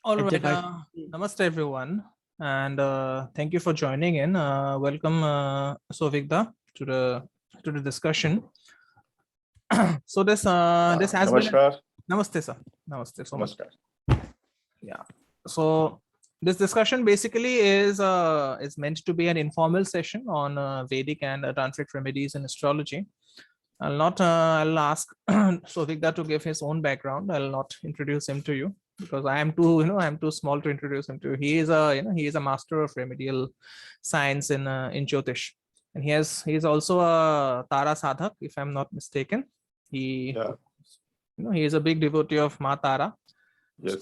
All at right. Devarshi. Namaste, everyone, and thank you for joining in. Welcome, Souvvik to the discussion. So this has been Namaskar. Namaste, sir. Namaste so much. Namaskar. Yeah. So this discussion basically is meant to be an informal session on Vedic and tantric remedies in astrology. I'll ask Souvvik to give his own background. I'll not introduce him to you because I'm too small to introduce him to you. He is a master of remedial science in Jyotish, and he is also a Tara sadhak, if I'm not mistaken. Yeah. He is a big devotee of Ma Tara. Yes.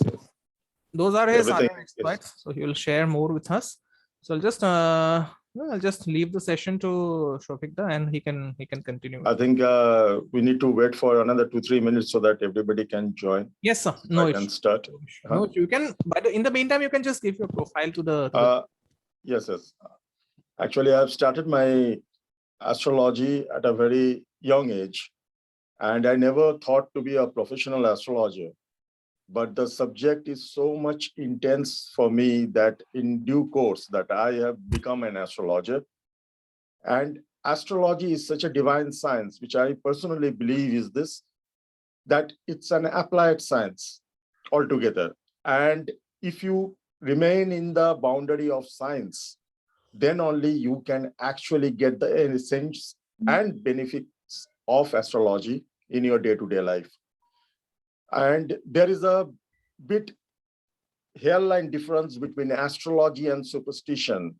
Those are his Everything other is. exploits, so he will share more with us. So I'll just leave the session to Shofik and he can continue. I think we need to wait for another 2-3 minutes so that everybody can join. Yes, sir. No I can issue. start. No, you can. But in the meantime, you can just give your profile to the. Yes. Actually, I've started my astrology at a very young age, and I never thought to be a professional astrologer. But the subject is so much intense for me that in due course that I have become an astrologer. And astrology is such a divine science, which I personally believe is this, that it's an applied science altogether. And if you remain in the boundary of science, then only you can actually get the essence and benefits of astrology in your day-to-day life. And there is a bit hairline difference between astrology and superstition.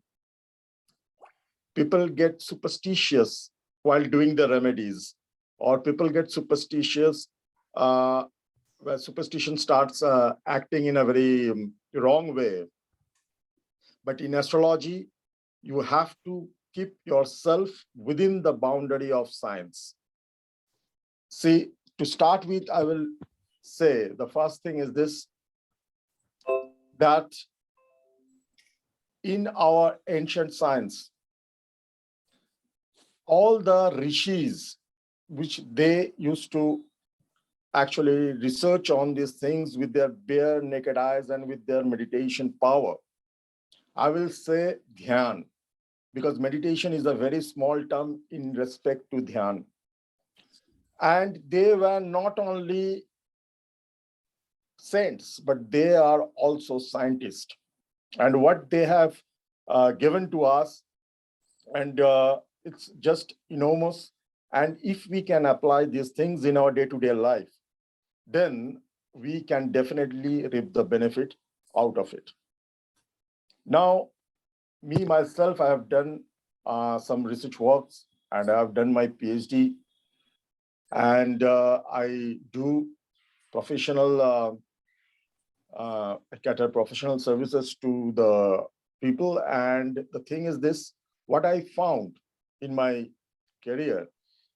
People get superstitious while doing the remedies, or people get superstitious where superstition starts acting in a very wrong way. But in astrology, you have to keep yourself within the boundary of science. See, to start with, I will say the first thing is this, that in our ancient science, all the rishis, which they used to actually research on these things with their bare naked eyes and with their meditation power. I will say dhyan, because meditation is a very small term in respect to dhyan. And they were not only saints, but they are also scientists. And what they have given to us, and it's just enormous. And if we can apply these things in our day-to-day life, then we can definitely reap the benefit out of it. Now, me, myself, I have done some research works and I have done my PhD, and I do professional, cater professional services to the people. And the thing is this, what I found in my career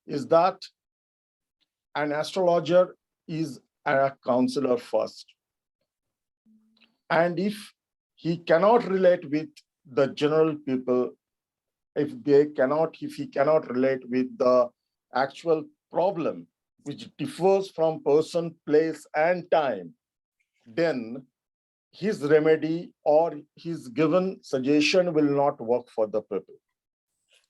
is that an astrologer is a counselor first. And if he cannot relate with the general people, if he cannot relate with the actual problem, which differs from person, place, and time, then his remedy or his given suggestion will not work for the people.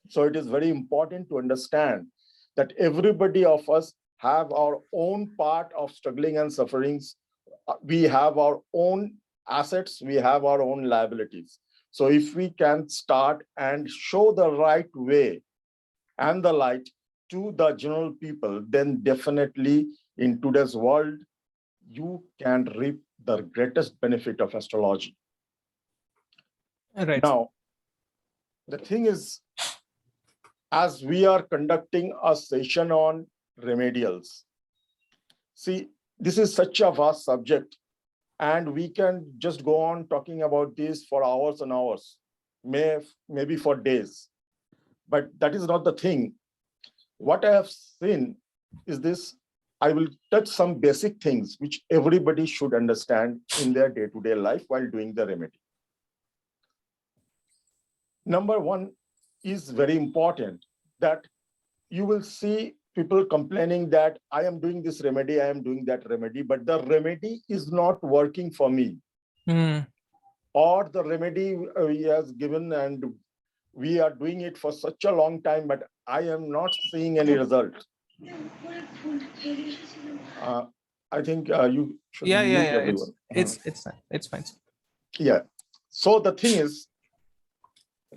So it is very important to understand that everybody of us have our own part of struggling and sufferings. We have our own assets, we have our own liabilities. So if we can start and show the right way and the light to the general people, then definitely in today's world, you can reap the greatest benefit of astrology. Right. Now, the thing is, as we are conducting a session on remedials, see, this is such a vast subject, and we can just go on talking about this for hours and hours, maybe for days. But that is not the thing. What I have seen is this, I will touch some basic things which everybody should understand in their day-to-day life while doing the remedy. Number one is very important, that you will see people complaining that I am doing this remedy, I am doing that remedy, but the remedy is not working for me. or the remedy he has given, and we are doing it for such a long time, but I am not seeing any result. I think you should mute everyone. It's fine. It's fine. Yeah. So the thing is,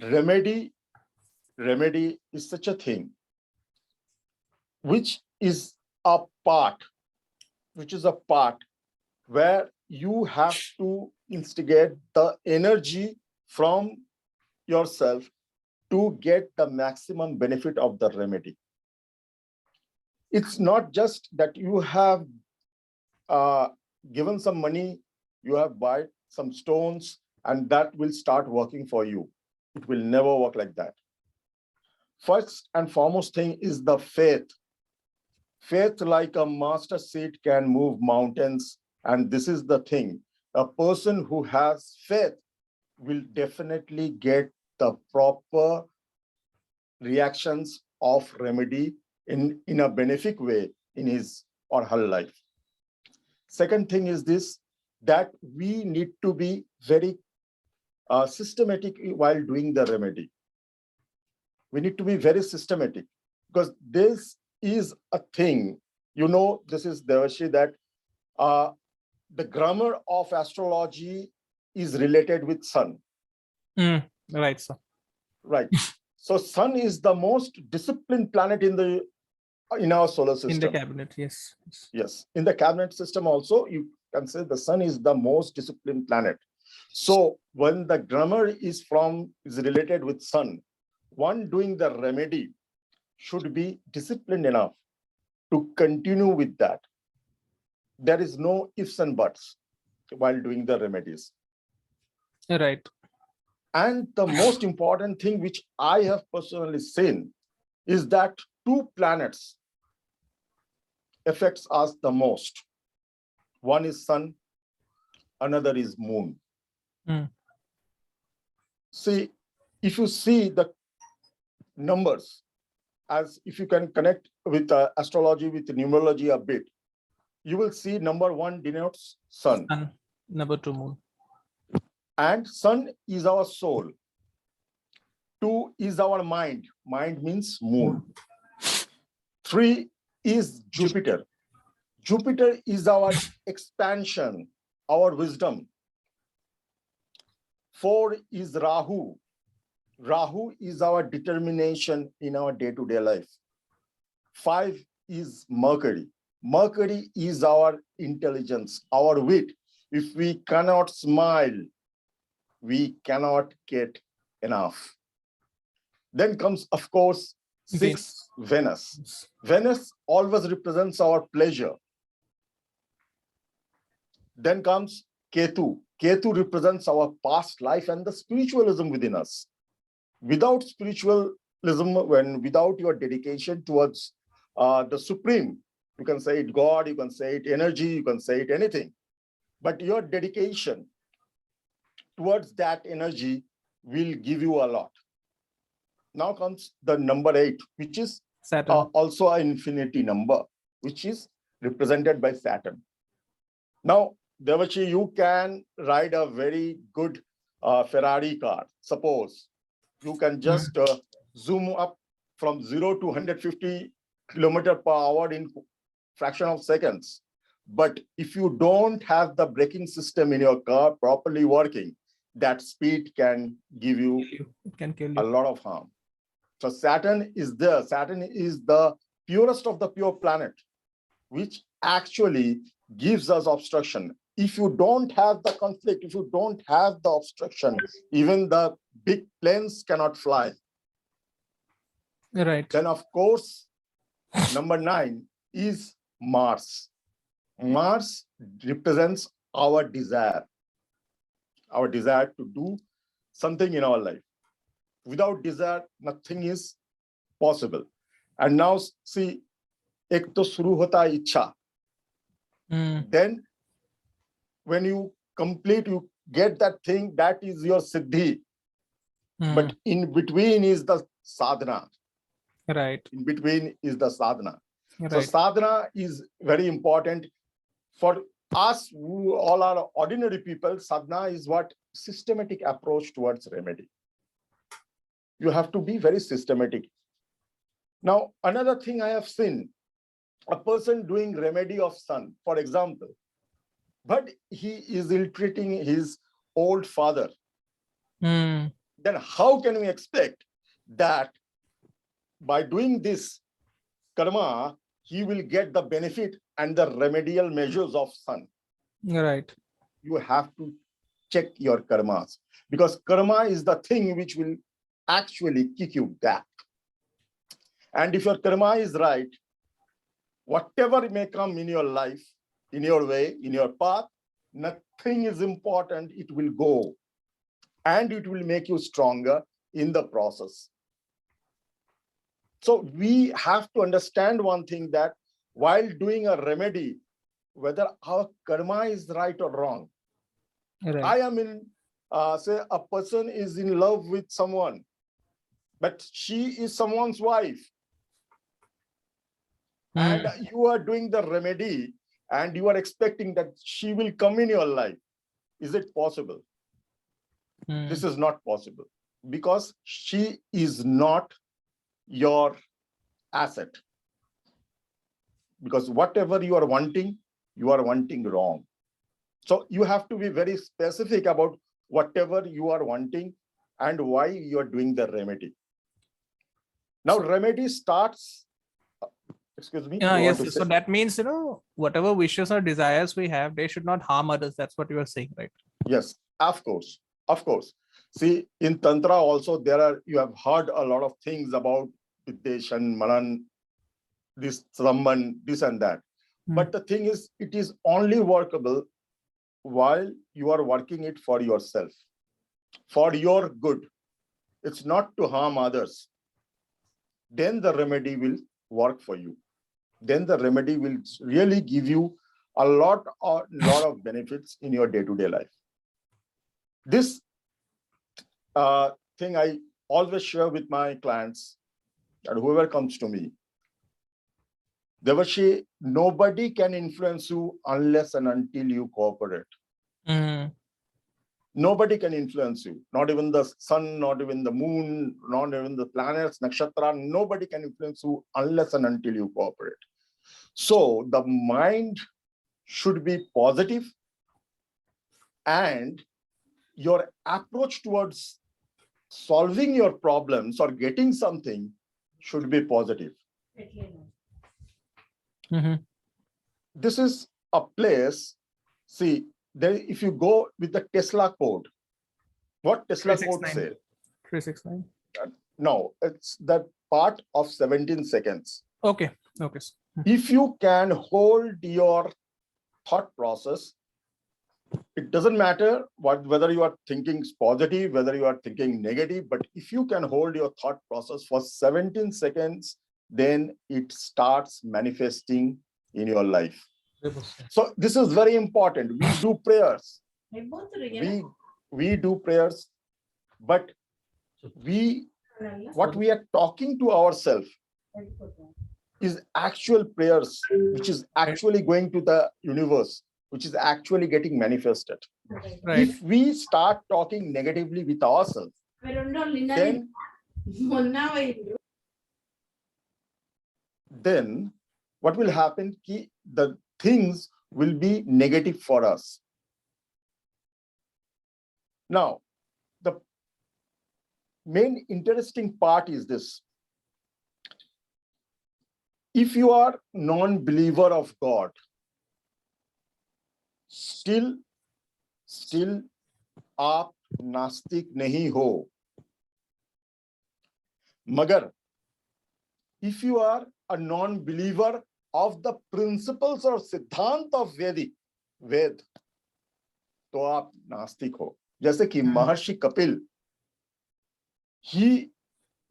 remedy is such a thing which is a part where you have to instigate the energy from yourself to get the maximum benefit of the remedy. It's not just that you have given some money, you have bought some stones, and that will start working for you. It will never work like that. First and foremost thing is the faith. Faith, like a master seed, can move mountains. And this is the thing. A person who has faith will definitely get the proper reactions of remedy in a benefic way in his or her life. Second thing is this, that we need to be very systematic while doing the remedy. We need to be very systematic, because this is a thing, this is Devarshi, that the grammar of astrology is related with sun. Right, sir. Right. So sun is the most disciplined planet in our solar system. In the cabinet, yes. Yes. In the cabinet system also, you can say the sun is the most disciplined planet. So when the grammar is related with sun, one doing the remedy should be disciplined enough to continue with that. There is no ifs and buts while doing the remedies. Right. And the most important thing which I have personally seen is that two planets affects us the most. One is sun, another is moon. See, if you see the numbers, as if you can connect with astrology, with numerology a bit, you will see number 1 denotes sun. Number 2, moon. And sun is our soul. 2 is our mind. Mind means moon. 3 is Jupiter. Jupiter is our expansion, our wisdom. 4 is Rahu. Rahu is our determination in our day-to-day life. 5 is Mercury. Mercury is our intelligence, our wit. If we cannot smile, we cannot get enough. Then comes, of course, 6, Venus. Venus always represents our pleasure. Then comes Ketu. Ketu represents our past life and the spiritualism within us. Without spiritualism, without your dedication towards the Supreme, you can say it God, you can say it energy, you can say it anything. But your dedication towards that energy will give you a lot. Now comes the number 8, which is also an infinity number, which is represented by Saturn. Now, Devarshi, you can ride a very good Ferrari car. Suppose you can just zoom up from 0 to 150 kilometers per hour in fraction of seconds. But if you don't have the braking system in your car properly working, that speed can give you a lot of harm. So Saturn is there. Saturn is the purest of the pure planet, which actually gives us obstruction. If you don't have the conflict, if you don't have the obstruction, even the big planes cannot fly. Right. Then, of course, number 9 is Mars. Mars represents our desire to do something in our life. Without desire, nothing is possible. And now see, ek to shuru hota hai ichha. Then when you complete, you get that thing, that is your siddhi. But in between is the sadhana. Right. In between is the sadhana. Right. So sadhana is very important for us who all are ordinary people, sadhana is what? Systematic approach towards remedy. You have to be very systematic. Now, another thing I have seen, a person doing remedy of sun, for example, but he is ill-treating his old father. Then how can we expect that by doing this karma, he will get the benefit and the remedial measures of sun? Right. You have to check your karmas, because karma is the thing which will actually kick you back. And if your karma is right, whatever may come in your life, in your way, in your path, nothing is important. It will go and it will make you stronger in the process. So we have to understand one thing, that while doing a remedy, whether our karma is right or wrong. Right. I am in, say a person is in love with someone, but she is someone's wife. And you are doing the remedy and you are expecting that she will come in your life. Is it possible? This is not possible, because she is not your asset. Because whatever you are wanting wrong. So you have to be very specific about whatever you are wanting and why you are doing the remedy. Now, remedy starts, excuse me. Yes. So that means, whatever wishes or desires we have, they should not harm others. That's what you are saying, right? Yes, of course. Of course. See, in Tantra also, you have heard a lot of things about Viddeshan, Manan, this Samban, this and that. But the thing is, it is only workable while you are working it for yourself, for your good. It's not to harm others. Then the remedy will work for you. Then the remedy will really give you a lot of benefits in your day-to-day life. This thing I always share with my clients and whoever comes to me. Devarshi, nobody can influence you unless and until you cooperate. Nobody can influence you, not even the sun, not even the moon, not even the planets, nakshatra. Nobody can influence you unless and until you cooperate. So the mind should be positive, and your approach towards solving your problems or getting something should be positive. This is a place, see, if you go with the Tesla code, what Tesla code says? 369. No, it's that part of 17 seconds. Okay. If you can hold your thought process, it doesn't matter whether you are thinking positive, whether you are thinking negative, but if you can hold your thought process for 17 seconds, then it starts manifesting in your life. So this is very important. We do prayers. We do prayers, but what we are talking to ourselves is actual prayers, which is actually going to the universe, which is actually getting manifested. Right. If we start talking negatively with ourselves, then what will happen? The things will be negative for us. Now, the main interesting part is this. If you are non-believer of God, still आप नास्तिक नहीं हो. मगर if you are a non-believer of the principles or सिद्धांत of Vedic, Ved, तो आप नास्तिक हो. जैसे कि महर्षि Kapil, he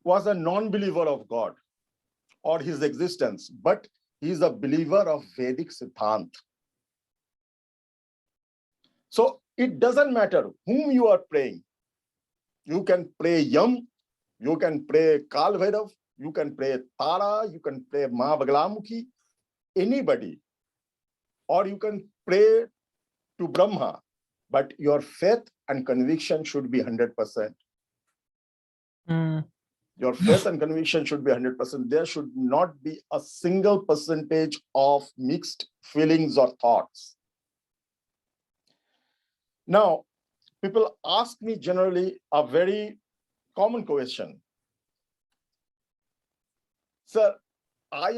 was a non-believer of God or his existence, but he is a believer of Vedic siddhant. So it doesn't matter whom you are praying. You can pray Yam, you can pray Kal Bhairav, you can pray Tara, you can pray Ma Baglamukhi, anybody. or you can pray to Brahma, but your faith and conviction should be 100%. Your faith and conviction should be 100%. There should not be a single percentage of mixed feelings or thoughts. Now, people ask me generally a very common question. Sir, I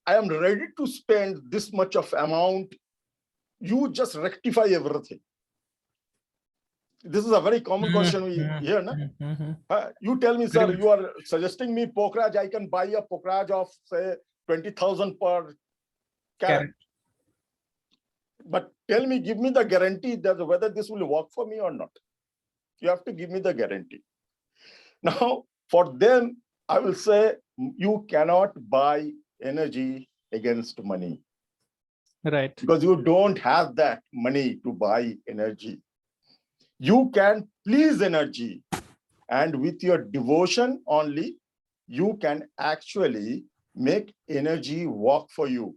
am ready to spend this much of amount. You just rectify everything. This is a very common question we hear. No? You tell me, sir, you are suggesting me pokraj. I can buy a pokraj of say 20,000 per carat. But tell me, give me the guarantee that whether this will work for me or not. You have to give me the guarantee. Now, for them, I will say you cannot buy energy against money. Right. Because you don't have that money to buy energy. You can please energy, and with your devotion only, you can actually make energy work for you.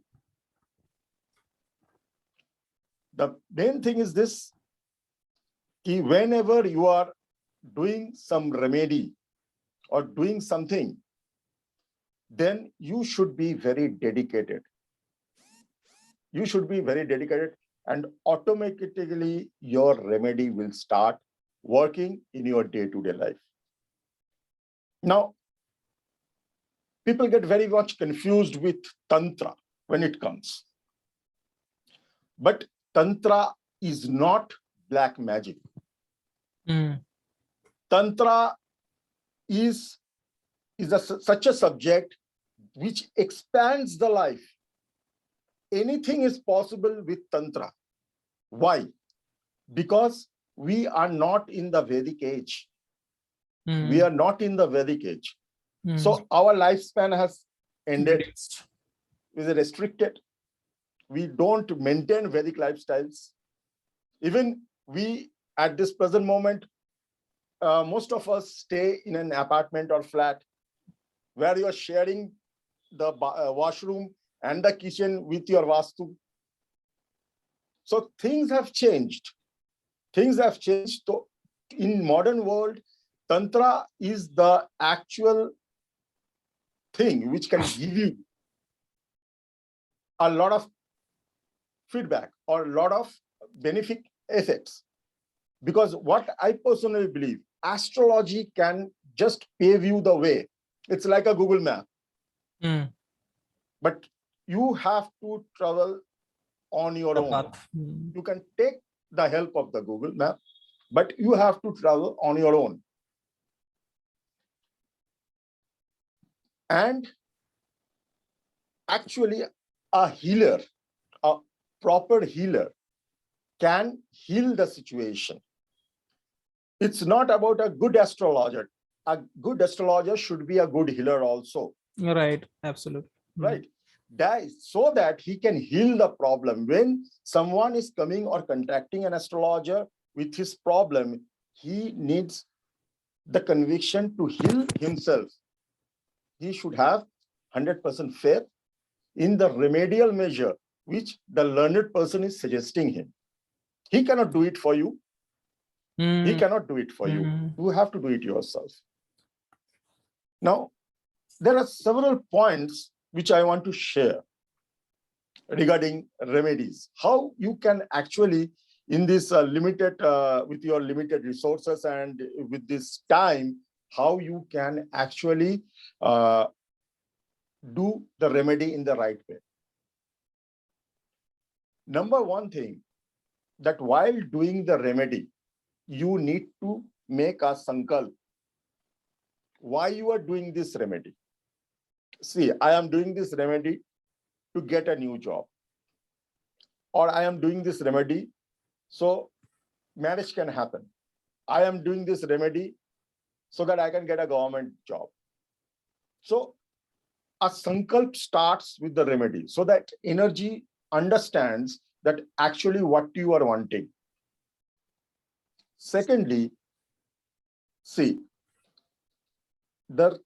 The main thing is this, whenever you are doing some remedy or doing something, then you should be very dedicated. You should be very dedicated, and automatically your remedy will start working in your day-to-day life. Now, people get very much confused with Tantra when it comes. But Tantra is not black magic. Tantra is such a subject which expands the life. Anything is possible with Tantra. Why? Because we are not in the Vedic age. We are not in the Vedic age. So our lifespan has ended. Is restricted. We don't maintain Vedic lifestyles. Even we, at this present moment, most of us stay in an apartment or flat where you are sharing the washroom and the kitchen with your Vastu. So things have changed. Things have changed. So in modern world, Tantra is the actual thing which can give you a lot of feedback or a lot of benefic effects. Because what I personally believe, astrology can just pave you the way. It's like a Google map. But you have to travel on your own. You can take the help of the Google map, but you have to travel on your own. And actually, a healer, a proper healer, can heal the situation. It's not about a good astrologer. A good astrologer should be a good healer also. Right, absolutely. Right. So that he can heal the problem. When someone is coming or contacting an astrologer with his problem, he needs the conviction to heal himself. He should have 100% faith in the remedial measure which the learned person is suggesting him. He cannot do it for you. He cannot do it for you. You have to do it yourself. Now, there are several points which I want to share regarding remedies. How you can actually, in this limited, with your limited resources and with this time, how you can actually do the remedy in the right way. Number one thing, that while doing the remedy, you need to make a sankalp. Why you are doing this remedy? See, I am doing this remedy to get a new job. Or I am doing this remedy so marriage can happen. I am doing this remedy so that I can get a government job. So a sankalp starts with the remedy so that energy understands that actually what you are wanting. Secondly, see, the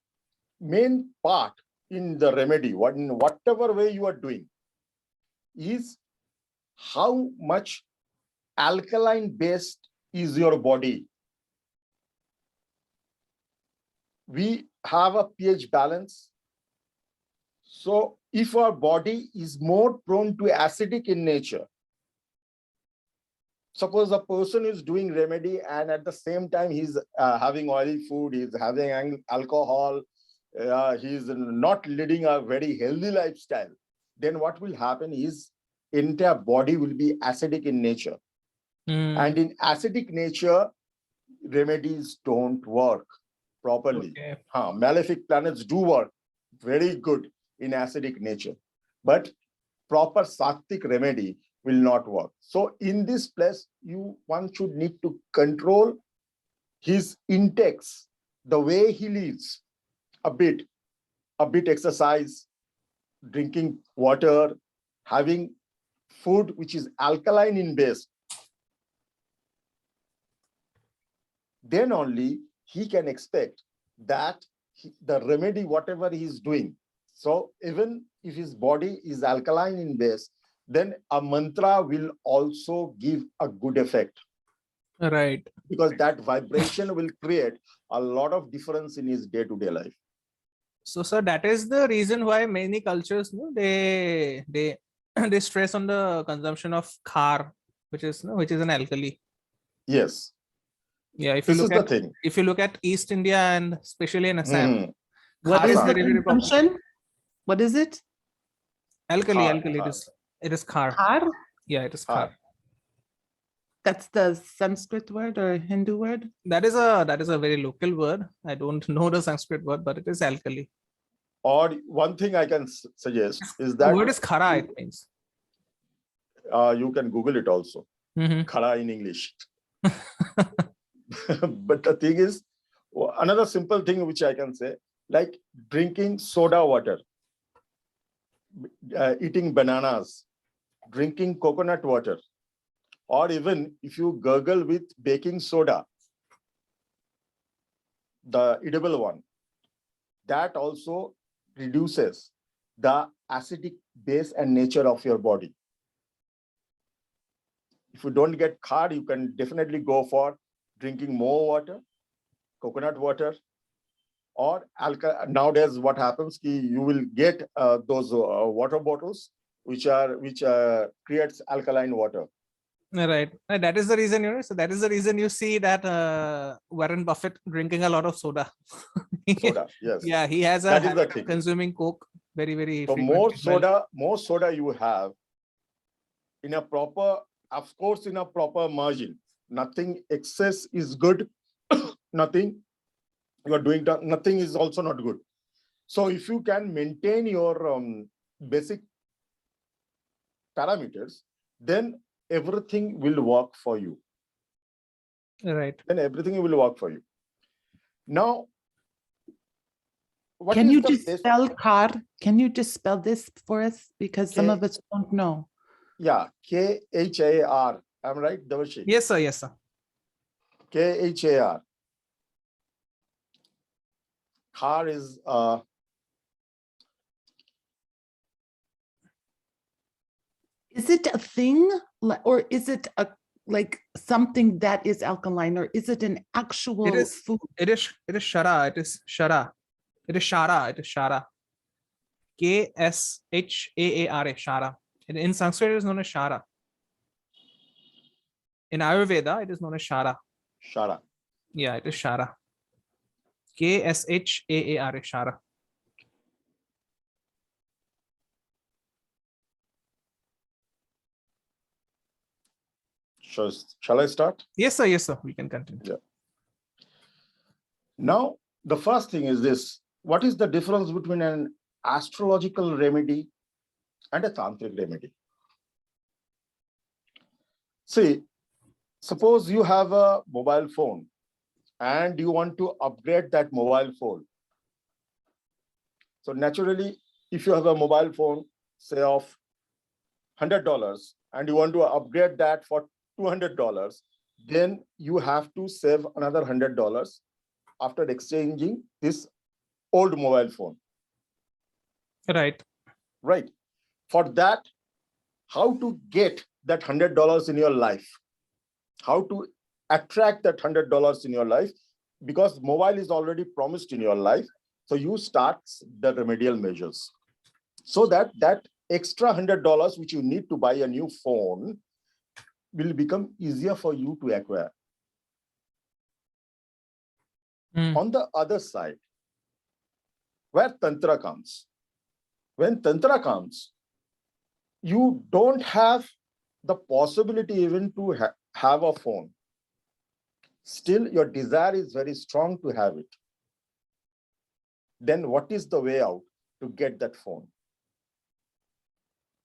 main part in the remedy, whatever way you are doing, is how much alkaline based is your body. We have a pH balance. So if our body is more prone to acidic in nature, suppose a person is doing remedy and at the same time he's having oily food, he's having alcohol, he's not leading a very healthy lifestyle, then what will happen is entire body will be acidic in nature. And in acidic nature, remedies don't work properly. Okay. Malefic planets do work very good in acidic nature, but proper Sattvic remedy will not work. So in this place, one should need to control his intakes, the way he lives, a bit exercise, drinking water, having food which is alkaline in base. Then only he can expect that the remedy, whatever he is doing. So even if his body is alkaline in base, then a mantra will also give a good effect. Right. Because that vibration will create a lot of difference in his day-to-day life. So, sir, that is the reason why many cultures, they they stress on the consumption of khar, which is an alkali. Yes. Yeah, This is the thing. If you look at East India and especially in Assam, What is the very, very popular. consumption? What is it? Alkali. Khar. It is khar. Khar? Yeah, it is Khar. khar. That's the Sanskrit word or Hindu word? That is a very local word. I don't know the Sanskrit word, but it is alkali. Or one thing I can suggest is The that word is khara, it means. you can Google it also. Khara in English. But the thing is, another simple thing which I can say, like drinking soda water, eating bananas, drinking coconut water, or even if you gargle with baking soda, the edible one, that also reduces the acidic base and nature of your body. If you don't get khar, you can definitely go for drinking more water, coconut water, or nowadays what happens is you will get those water bottles which creates alkaline water. Right. And that is the reason, so that is the reason you see that Warren Buffett drinking a lot of soda. Soda, yes. Yeah, he has a That is the habit of thing. consuming Coke very, very So frequently. more soda you have in a proper, of course, in a proper margin. Nothing excess is good. Nothing you are doing, nothing is also not good. So if you can maintain your basic parameters, then everything will work for you. Right. Then everything will work for you. Now, Can you just spell khar? Can you just spell this for us? Because some of us don't know. Yeah, Khar. I'm right, Devarshi? Yes, sir. Yes, sir. Khar. Khar is Is it a thing, or is it like something that is alkaline, or is it an actual food? It is shara. It is shara. It is shara. It is shara. Kshaara. Shara. In Sanskrit, it is known as shara. In Ayurveda, it is known as shara. Shara. Yeah, it is shara. Kshaara. Shara. Shall I start? Yes, sir. Yes, sir. We can continue. Yeah. Now, the first thing is this. What is the difference between an astrological remedy and a tantric remedy? See, suppose you have a mobile phone and you want to upgrade that mobile phone. So naturally, if you have a mobile phone, say of $100, and you want to upgrade that for $200, then you have to save another $100 after exchanging this old mobile phone. Right. Right. For that, how to get that $100 in your life, how to attract that $100 in your life, because mobile is already promised in your life. So you start the remedial measures so that that extra $100 which you need to buy a new phone will become easier for you to acquire. On the other side, where Tantra comes, when Tantra comes, you don't have the possibility even to have a phone. Still, your desire is very strong to have it. Then what is the way out to get that phone?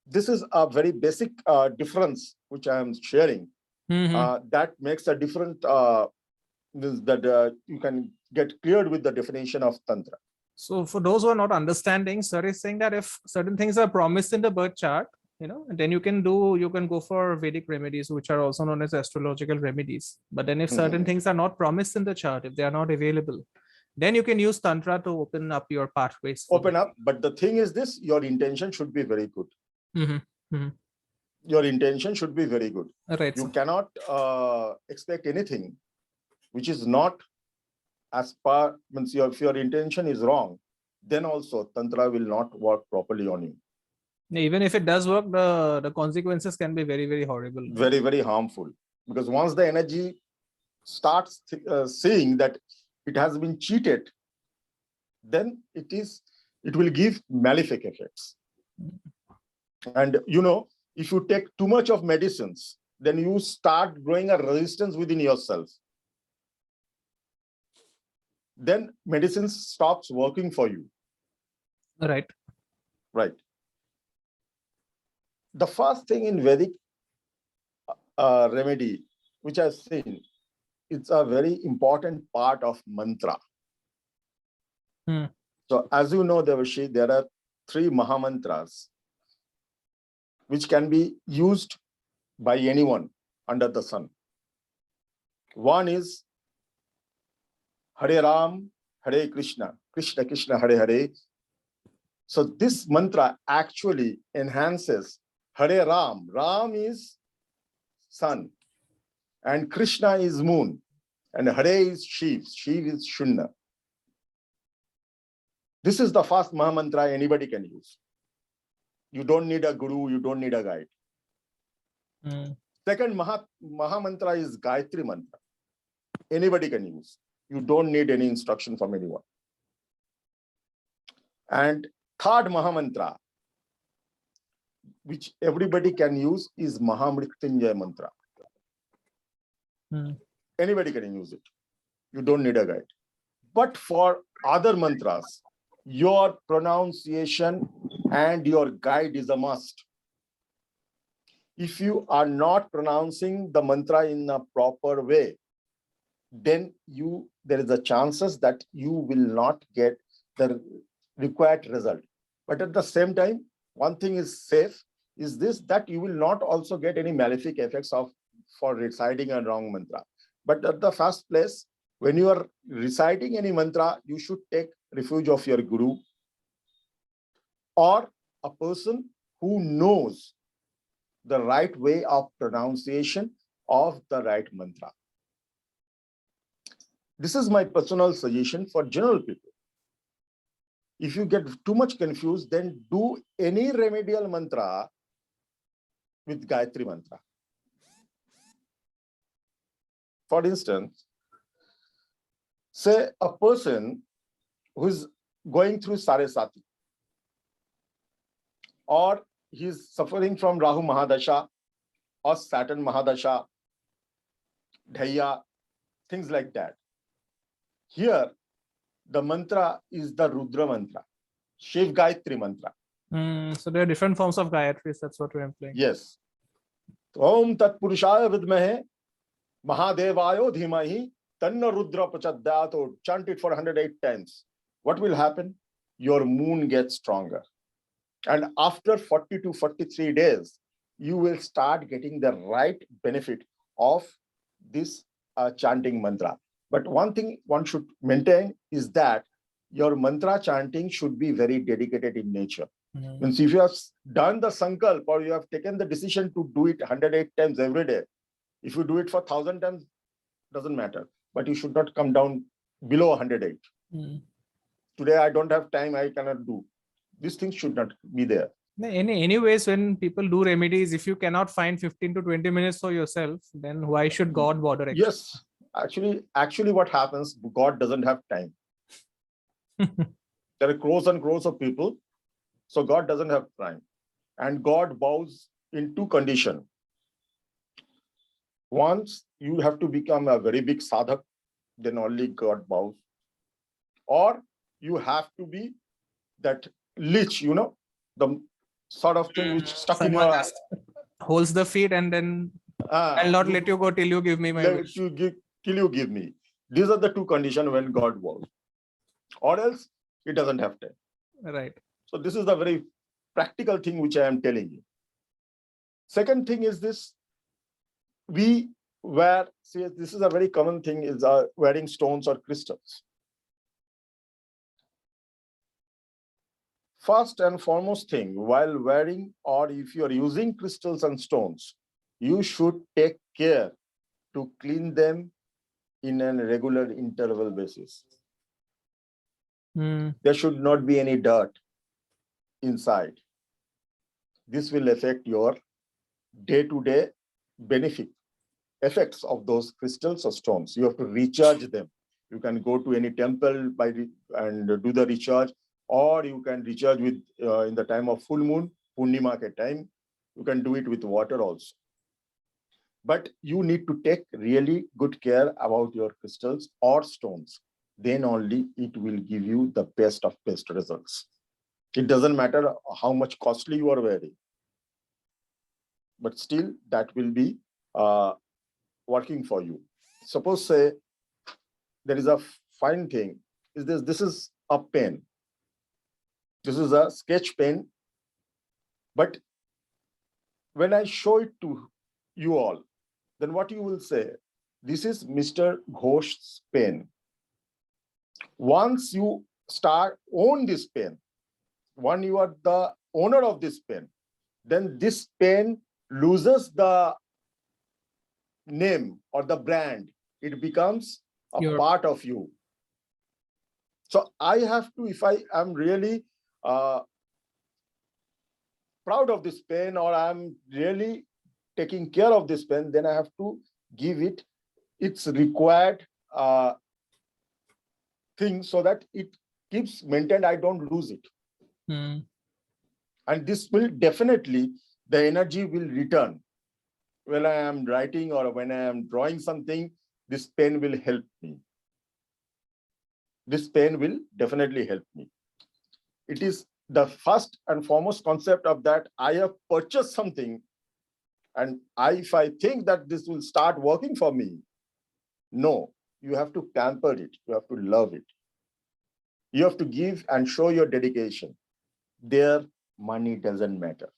This is a very basic difference which I am sharing. That makes a different, that you can get cleared with the definition of Tantra. So for those who are not understanding, sir is saying that if certain things are promised in the birth chart, then you can go for Vedic remedies, which are also known as astrological remedies. But then if certain things are not promised in the chart, if they are not available, then you can use Tantra to open up your pathways. Open up. But the thing is this, your intention should be very good. Your intention should be very good. Right. You cannot expect anything which is not as per, means if your intention is wrong, then also Tantra will not work properly on you. Even if it does work, the consequences can be very, very horrible. Very, very harmful. Because once the energy starts seeing that it has been cheated, then it will give malefic effects. And if you take too much of medicines, then you start growing a resistance within yourself. Then medicine stops working for you. Right. Right. The first thing in Vedic remedy, which I've seen, it's a very important part of mantra. So as you know, Devarshi, there are 3 Mahamantras which can be used by anyone under the sun. One is Hare Ram, Hare Krishna, Krishna Krishna, Hare Hare. So this mantra actually enhances Hare Ram. Ram is sun, and Krishna is moon, and Hare is Shiv. Shiv is Shunna. This is the first Mahamantra anybody can use. You don't need a guru, you don't need a guide. Second Mahamantra is Gayatri Mantra. Anybody can use. You don't need any instruction from anyone. And third Mahamantra, which everybody can use, is Mahamrityunjaya Mantra. Anybody can use it. You don't need a guide. But for other mantras, your pronunciation and your guide is a must. If you are not pronouncing the mantra in a proper way, then there is a chances that you will not get the required result. But at the same time, one thing is safe, is this, that you will not also get any malefic effects for reciting a wrong mantra. But at the first place, when you are reciting any mantra, you should take refuge of your guru or a person who knows the right way of pronunciation of the right mantra. This is my personal suggestion for general people. If you get too much confused, then do any remedial mantra with Gayatri Mantra. For instance, say a person who is going through Saresati, or he's suffering from Rahu Mahadasha or Saturn Mahadasha, Dhaya, things like that. Here, the mantra is the Rudra Mantra, Shiv Gayatri Mantra. So there are different forms of Gayatris, that's what we're employing. Yes. Om Tat Purushaya Vidmahe Mahadevayo Dhimahi Tanna Rudra Prachodayat. Chant it for 108 times. What will happen? Your moon gets stronger. And after 40 to 43 days, you will start getting the right benefit of this chanting mantra. But one thing one should maintain is that your mantra chanting should be very dedicated in nature. Means if you have done the Sankalp or you have taken the decision to do it 108 times every day, if you do it for 1,000 times, doesn't matter. But you should not come down below 108. Today, I don't have time, I cannot do. These things should not be there. Anyways, when people do remedies, if you cannot find 15 to 20 minutes for yourself, then why should God bother? Yes, actually what happens, God doesn't have time. There are crores and crores of people, so God doesn't have time. And God bows in two conditions. Once you have to become a very big sadhak, then only God bows. Or you have to be that lich, the sort of thing which stuck in your ass. Holds the feet and then I'll not let you go till you give me my wish. Till you give me. These are the two conditions when God bows. Or else, he doesn't have time. Right. So this is the very practical thing which I am telling you. Second thing is this. This is a very common thing, is wearing stones or crystals. First and foremost thing, while wearing or if you are using crystals and stones, you should take care to clean them in a regular interval basis. There should not be any dirt inside. This will affect your day-to-day effects of those crystals or stones. You have to recharge them. You can go to any temple and do the recharge, or you can recharge with in the time of full moon, Purnima time. You can do it with water also. But you need to take really good care about your crystals or stones. Then only it will give you the best of best results. It doesn't matter how much costly you are wearing, but still that will be working for you. Suppose say there is a fine thing. This is a pen. This is a sketch pen. But when I show it to you all, then what you will say, this is Mr. Ghosh's pen. Once you own this pen, when you are the owner of this pen, then this pen loses the name or the brand. It becomes a part of you. So I have to, if I am really proud of this pen, or I'm really taking care of this pen, then I have to give it its required thing so that it keeps maintained, I don't lose it. And this will definitely, the energy will return. When I am writing or when I am drawing something, this pen will help me. This pen will definitely help me. It is the first and foremost concept of that I have purchased something, and if I think that this will start working for me, no, you have to pamper it. You have to love it. You have to give and show your dedication. Their money doesn't matter.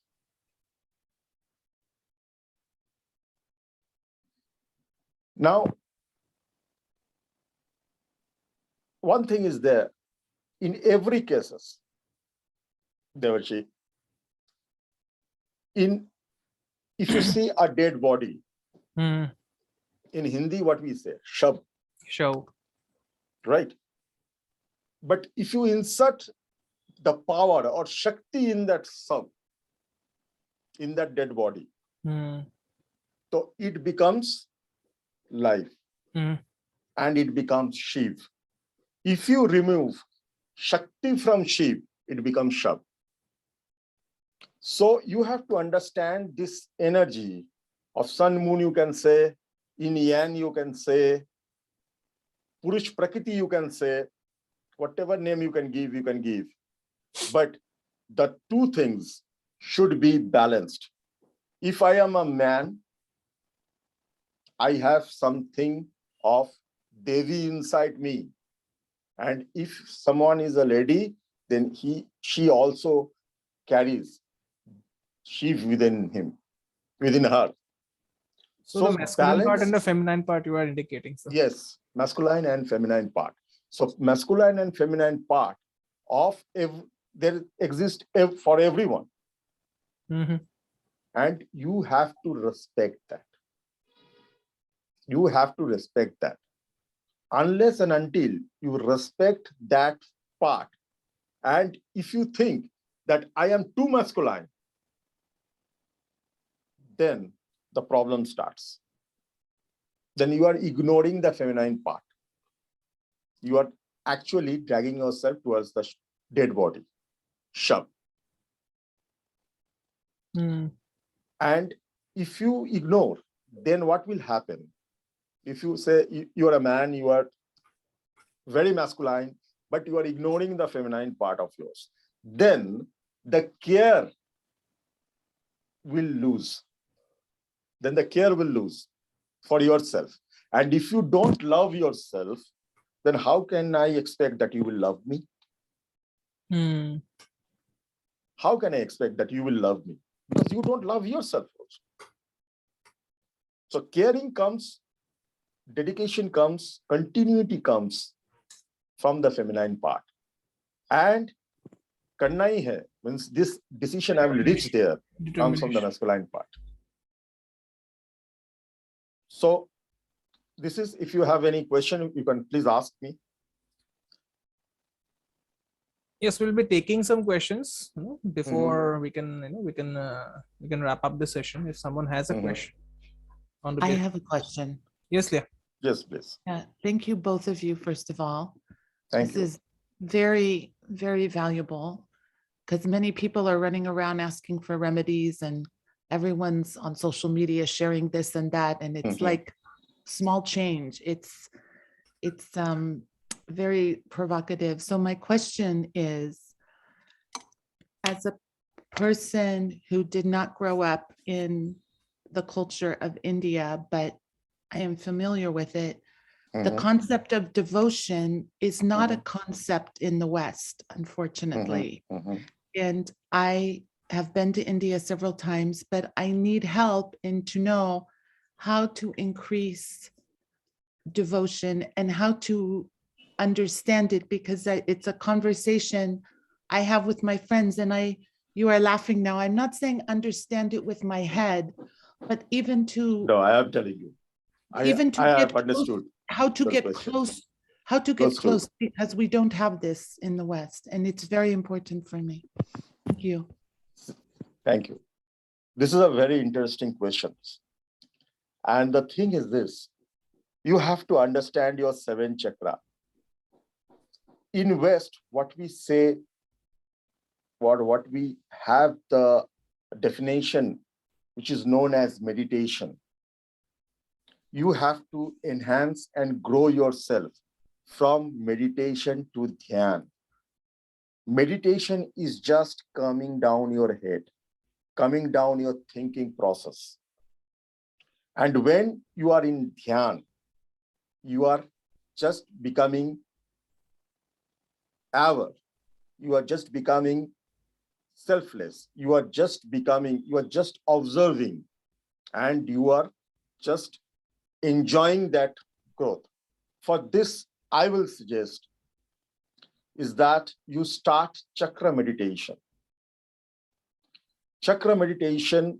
Now, one thing is there, in every cases, Devarshi, if you see a dead body, in Hindi, what we say, shav. Shav. Right? But if you insert the power or shakti in that shav, in that dead body, so it becomes life and it becomes Shiv. If you remove Shakti from Shiv, it becomes Shav. So you have to understand this energy of sun, moon, you can say, yin yang, you can say, Purush Prakriti, you can say, whatever name you can give, you can give. But the two things should be balanced. If I am a man, I have something of Devi inside me. And if someone is a lady, then she also carries Shiv within her. So the masculine part and the feminine part you are indicating. So. Yes, masculine and feminine part. So masculine and feminine part of there exists for everyone. Mhm. And you have to respect that. You have to respect that. Unless and until you respect that part, and if you think that I am too masculine, then the problem starts. Then you are ignoring the feminine part. You are actually dragging yourself towards the dead body, shove. Mm. And if you ignore, then what will happen? If you say you are a man, you are very masculine, but you are ignoring the feminine part of yours, then the care will lose. Then the care will lose for yourself. And if you don't love yourself, then how can I expect that you will love me? Mm. How can I expect that you will love me? Because you don't love yourself also. So caring comes, dedication comes, continuity comes from the feminine part. And karna hi hai means this decision I will reach there comes from the masculine part. So this is, if you have any question, you can please ask me. Yes, we'll be taking some questions before we can we can wrap up the session. If someone has a question on the I have a question. Yes, Leah. Yes, please. Yeah, thank you, both of you, first of all. Thank you. This is very, very valuable because many people are running around asking for remedies and everyone's on social media sharing this and that. And it's like small change. It's very provocative. So my question is, as a person who did not grow up in the culture of India, but I am familiar with it, the concept of devotion is not a concept in the West, unfortunately. And I have been to India several times, but I need help in to know how to increase devotion and how to understand it, because it's a conversation I have with my friends, and you are laughing now. I'm not saying understand it with my head, but even to No, I am telling you. I have understood. How to get close, because we don't have this in the West, and it's very important for me. Thank you. Thank you. This is a very interesting question. And the thing is this, you have to understand your 7 chakra. In West, what we say, what we have the definition, which is known as meditation. You have to enhance and grow yourself from meditation to dhyan. Meditation is just calming down your head, calming down your thinking process. And when you are in dhyan, you are just becoming aware. You are just becoming selfless. You are just observing, and you are just enjoying that growth. For this, I will suggest is that you start chakra meditation. Chakra meditation,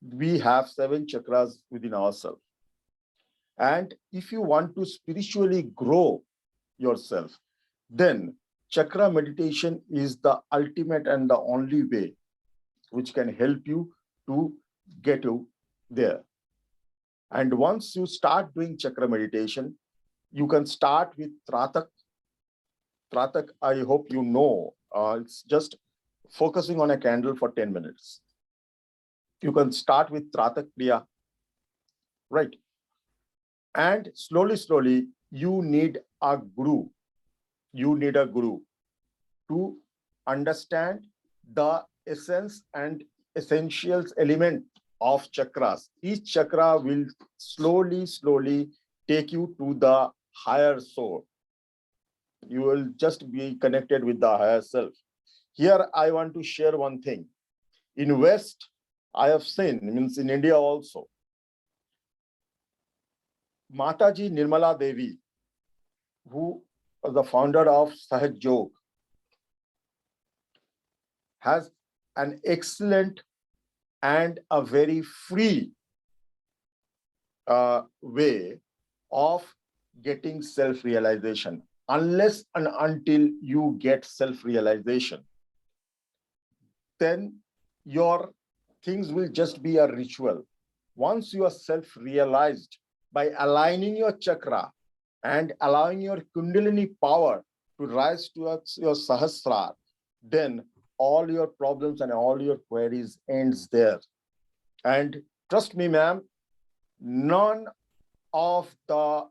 we have 7 chakras within ourselves. And if you want to spiritually grow yourself, then chakra meditation is the ultimate and the only way which can help you to get you there. And once you start doing chakra meditation, you can start with Tratak. Tratak, I hope you know, it's just focusing on a candle for 10 minutes. You can start with Tratak Kriya, right? And slowly, you need a guru. You need a guru to understand the essence and essentials element of chakras. Each chakra will slowly take you to the higher soul. You will just be connected with the higher self. Here, I want to share one thing. In West, I have seen, means in India also, Mataji Nirmala Devi, who was the founder of Sahaj Yoga, has an excellent and a very free way of getting self-realization. Unless and until you get self-realization, then your things will just be a ritual. Once you are self-realized, by aligning your chakra and allowing your kundalini power to rise towards your sahasrara, then all your problems and all your queries ends there. And trust me, ma'am, none of the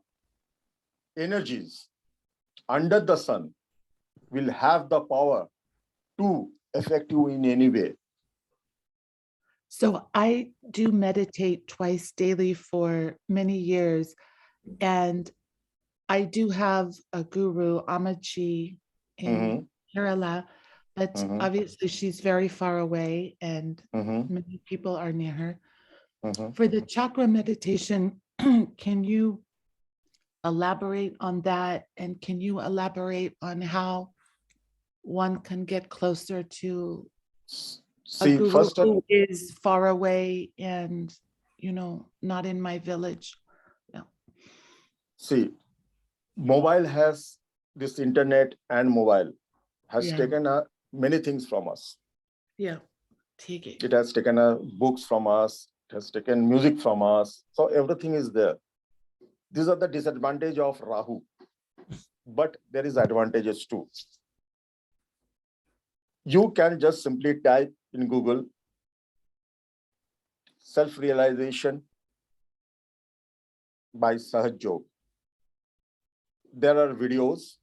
energies under the sun will have the power to affect you in any way. So I do meditate twice daily for many years, and I do have a guru, Amaji, in Kerala, but obviously she's very far away and many people are near her. For the chakra meditation, can you elaborate on that? And can you elaborate on how one can get closer to a See, guru first, who is far away and, you know, not in my village? Yeah. see, mobile has this internet and mobile has Yeah. taken many things from us. Yeah. Take it. It has taken books from us. It has taken music from us. So everything is there. These are the disadvantage of Rahu, but there is advantages too. You can just simply type in Google self-realization by Sahaj Yog. There are videos.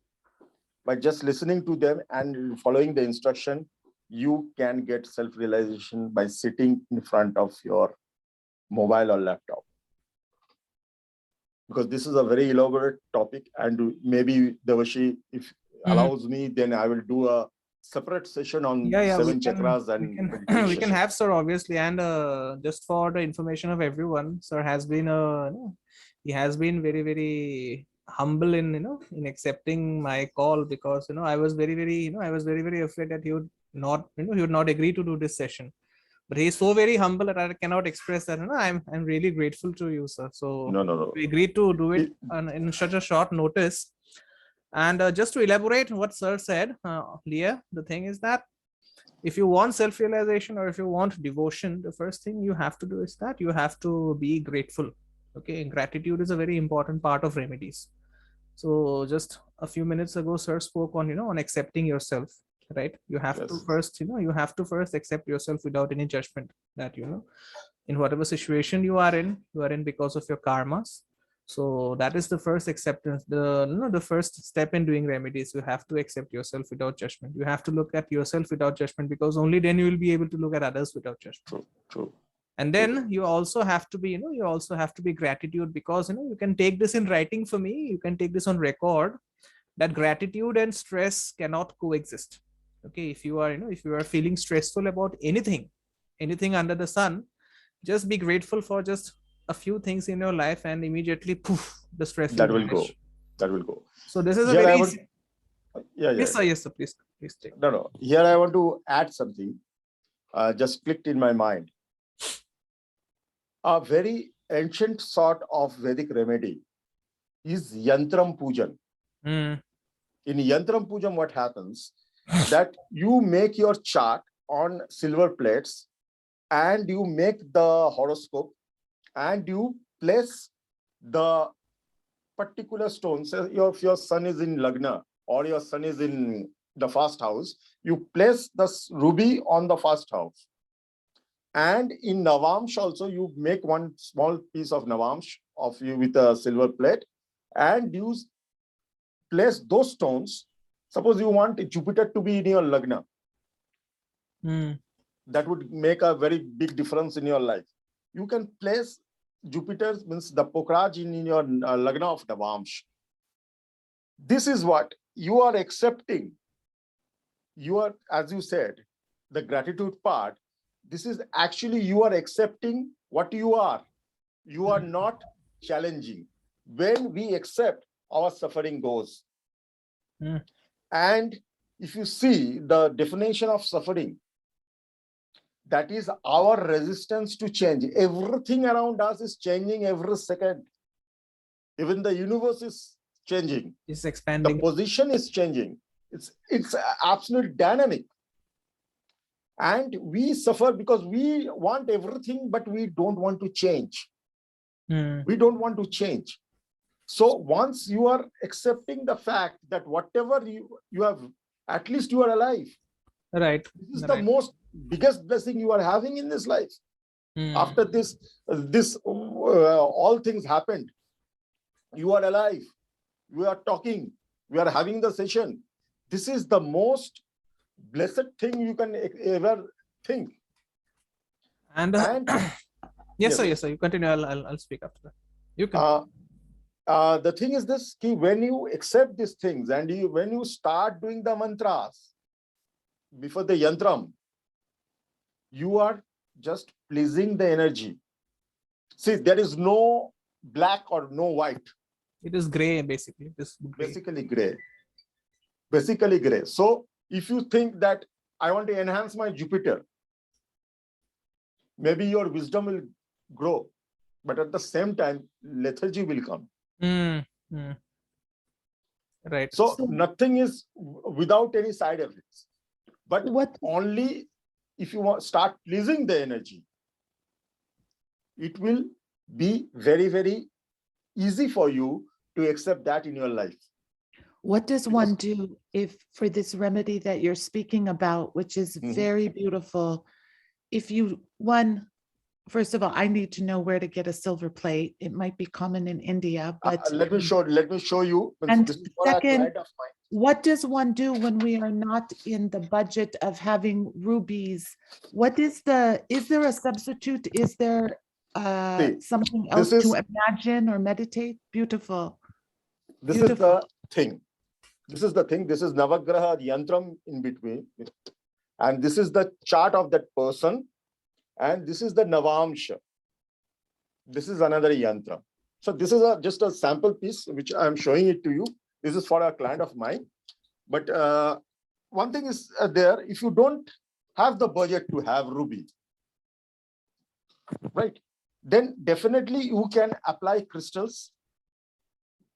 By just listening to them and following the instruction, you can get self-realization by sitting in front of your mobile or laptop. Because this is a very elaborate topic, and maybe Devarshi, if allows me, then I will do a separate session on seven chakras and we can have, sir, obviously. And just for the information of everyone, sir has been he has been very, very humble in in accepting my call, because I was very, very I was very, very afraid that he would not he would not agree to do this session. But he's so very humble that I cannot express that. I'm really grateful to you, sir. So no. we agreed to do it in such a short notice. And just to elaborate what sir said, Leah, the thing is that if you want self-realization or if you want devotion, the first thing you have to do is that you have to be grateful. Okay, gratitude is a very important part of remedies. So just a few minutes ago, sir spoke on on accepting yourself, right? You have to first you have to first accept yourself without any judgment, that in whatever situation you are in because of your karmas. So that is the first acceptance, the first step in doing remedies. You have to accept yourself without judgment. You have to look at yourself without judgment, because only then you will be able to look at others without judgment. True. And then you also have to be you also have to be gratitude, because you can take this in writing for me, you can take this on record, that gratitude and stress cannot coexist. Okay, if you are if you are feeling stressful about anything under the sun, just be grateful for just a few things in your life, and immediately poof, the stress will go. That will go. So this is a very Yes, sir, please take. No. Here I want to add something. Just clicked in my mind. A very ancient sort of Vedic remedy is Yantram Pujan. In Yantram Pujan, what happens that you make your chart on silver plates and you make the horoscope and you place the particular stones. So if your sun is in Lagna or your sun is in the first house, you place the ruby on the first house. And in Navamsh also, you make one small piece of Navamsh of you with a silver plate, and you place those stones. Suppose you want Jupiter to be in your Lagna. That would make a very big difference in your life. You can place Jupiter, means the Pokraj, in your Lagna of Navamsh. This is what you are accepting. You are, as you said, the gratitude part. This is actually you are accepting what you are. You are not challenging. When we accept, our suffering goes. And if you see the definition of suffering, That is our resistance to change. Everything around us is changing every second. Even the universe is changing. It's The expanding. position is changing. It's absolutely dynamic. And we suffer because we want everything, but we don't want to change. We don't want to change. So once you are accepting the fact that whatever you have, at least you are alive. Right. This is the most biggest blessing you are having in this life. After this all things happened. You are alive. We are talking. We are having the session. This is the most blessed thing you can ever think. And yes, sir. You continue. I'll speak after that. You can. The thing is this: when you accept these things and when you start doing the mantras before the yantram, you are just pleasing the energy. See, there is no black or no white. It is gray, basically. Basically gray. Basically gray. So if you think that I want to enhance my Jupiter, maybe your wisdom will grow, but at the same time, lethargy will come. Right. So nothing is without any side effects. But only if you start pleasing the energy, it will be very, very easy for you to accept that in your life. What does one do if for this remedy that you're speaking about, which is very beautiful, if you, first of all, I need to know where to get a silver plate. It might be common in India, but let me show you. And second, what does one do when we are not in the budget of having rubies? Is there a substitute? Is there something else to imagine or meditate? Beautiful. This is the thing. This is the thing. This is Navagraha Yantram in between. And this is the chart of that person. And this is the Navamsha. This is another Yantra. So this is just a sample piece, which I'm showing it to you. This is for a client of mine. But one thing is there, if you don't have the budget to have ruby, right, then definitely you can apply crystals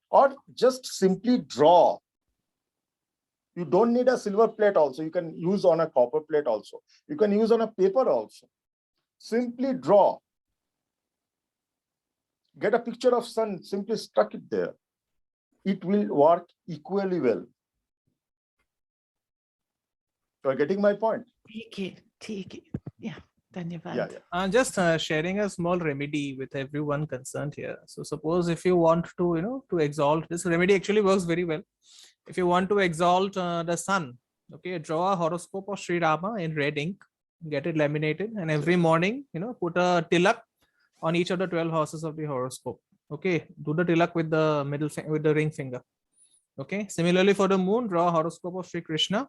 or just simply draw. You don't need a silver plate also. You can use on a copper plate also. You can use on a paper also. Simply draw. Get a picture of sun, simply stuck it there. It will work equally well. You're getting my point? Take it. Yeah. Dhanyavad. Yeah. Just sharing a small remedy with everyone concerned here. So suppose if you want to, to exalt, this remedy actually works very well. If you want to exalt the sun, okay, draw a horoscope of Sri Rama in red ink, get it laminated, and every morning, put a tilak on each of the 12 houses of the horoscope. Okay, do the tilak with the with the ring finger. Okay, similarly for the moon, draw a horoscope of Sri Krishna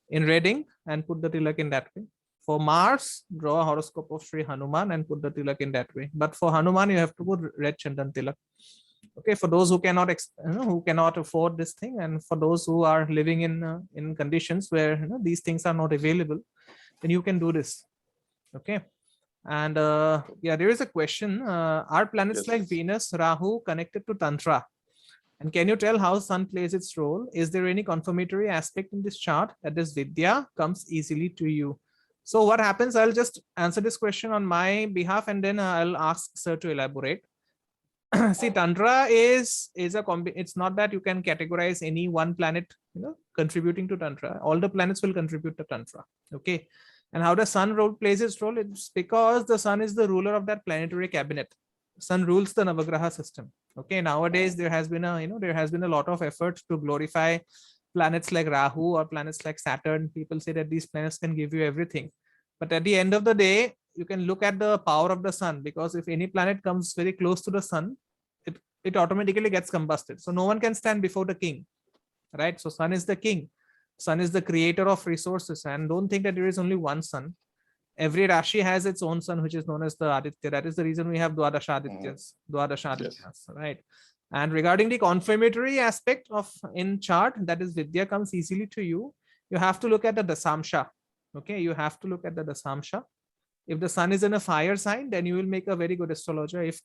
in red ink and put the tilak in that way. For Mars, draw a horoscope of Sri Hanuman and put the tilak in that way. But for Hanuman, you have to put red chandan tilak. Okay, for those who cannot afford this thing, and for those who are living in conditions where these things are not available, then you can do this. Okay. And there is a question. Are planets like Venus, Rahu connected to Tantra? And can you tell how sun plays its role? Is there any confirmatory aspect in this chart that this Vidya comes easily to you? So what happens, I'll just answer this question on my behalf, and then I'll ask sir to elaborate. See, Tantra is it's not that you can categorize any one planet contributing to Tantra. All the planets will contribute to Tantra. Okay. And how the sun role plays its role? It's because the sun is the ruler of that planetary cabinet. Sun rules the Navagraha system. Okay. Nowadays there has been a lot of effort to glorify planets like Rahu or planets like Saturn. People say that these planets can give you everything. But at the end of the day, you can look at the power of the sun, because if any planet comes very close to the sun, it automatically gets combusted. So no one can stand before the king, right? So sun is the king. Sun is the creator of resources, and don't think that there is only one sun. Every Rashi has its own sun, which is known as the Aditya. That is the reason we have Dwadasha Adityas, right? And regarding the confirmatory aspect of in chart, that is Vidya comes easily to you, you have to look at the Dasamsha. Okay, you have to look at the Dasamsha. If the sun is in a fire sign, then you will make a very good astrologer. If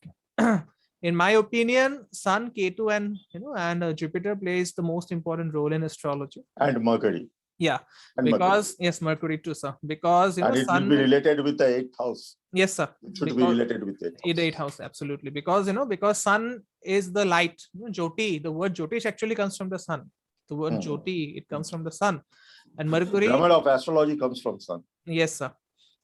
in my opinion, Sun, Ketu, and Jupiter plays the most important role in astrology. And Mercury. Yeah, And because Mercury. yes, Mercury too, sir. Because And it Sun will be related with the eighth house. Yes, sir. It should be related with it. Eighth house, absolutely. Because because sun is the light. Jyoti, the word Jyotish actually comes from the sun. The word Jyoti, it comes from the sun. And Mercury. Grammar of astrology comes from sun. Yes, sir.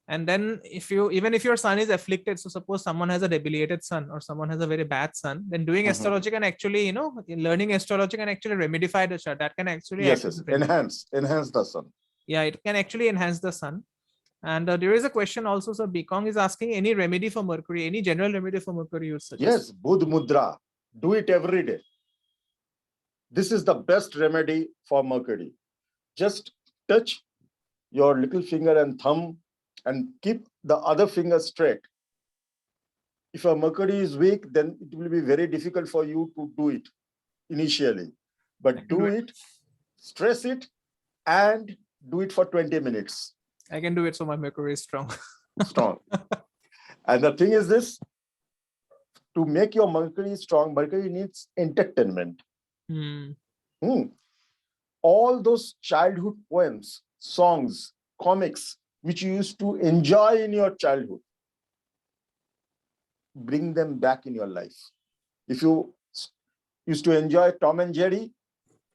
And then even if your sun is afflicted, so suppose someone has a debilitated sun or someone has a very bad sun, then doing astrology can actually, learning astrology can actually remedify the chart. That can actually enhance the sun. Yeah, it can actually enhance the sun. And there is a question also, so Bikong is asking any remedy for Mercury, any general remedy for Mercury you suggest? Yes, Budh Mudra. Do it every day. This is the best remedy for Mercury. Just touch your little finger and thumb and keep the other finger straight. If your Mercury is weak, then it will be very difficult for you to do it initially. But do it, stress it, and do it for 20 minutes. I can do it, so my Mercury is strong. Strong. And the thing is this, to make your Mercury strong, Mercury needs entertainment. All those childhood poems, songs, comics, which you used to enjoy in your childhood, bring them back in your life. If you used to enjoy Tom and Jerry,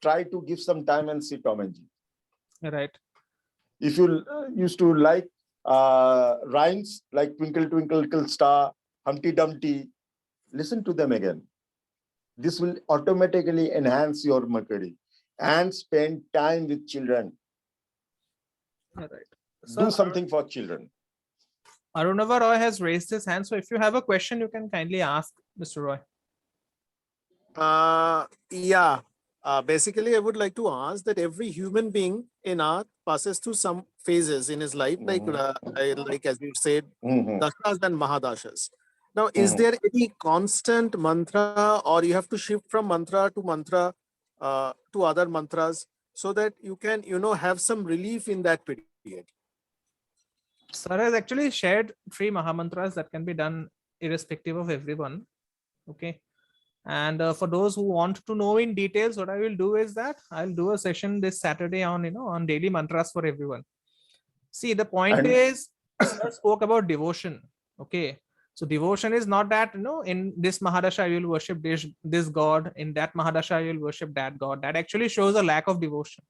try to give some time and see Tom and Jerry. Right. If you used to like rhymes like Twinkle, Twinkle, Little Star, Humpty Dumpty, listen to them again. This will automatically enhance your Mercury. And spend time with children. Right. So, do something for children. Arunava Roy has raised his hand. So if you have a question, you can kindly ask Mr. Roy. Basically, I would like to ask that every human being in Earth passes through some phases in his life, like as you said, dashas and mahadashas. Now, is there any constant mantra, or you have to shift from mantra to other mantras so that you can, have some relief in that period? Sir has actually shared 3 Mahamantras that can be done irrespective of everyone. Okay. And for those who want to know in details, what I will do is that I'll do a session this Saturday on, on daily mantras for everyone. See, the point is, Sir spoke about devotion. Okay. So devotion is not that, in this Mahadasha you will worship this god, in that Mahadasha you will worship that god. That actually shows a lack of devotion.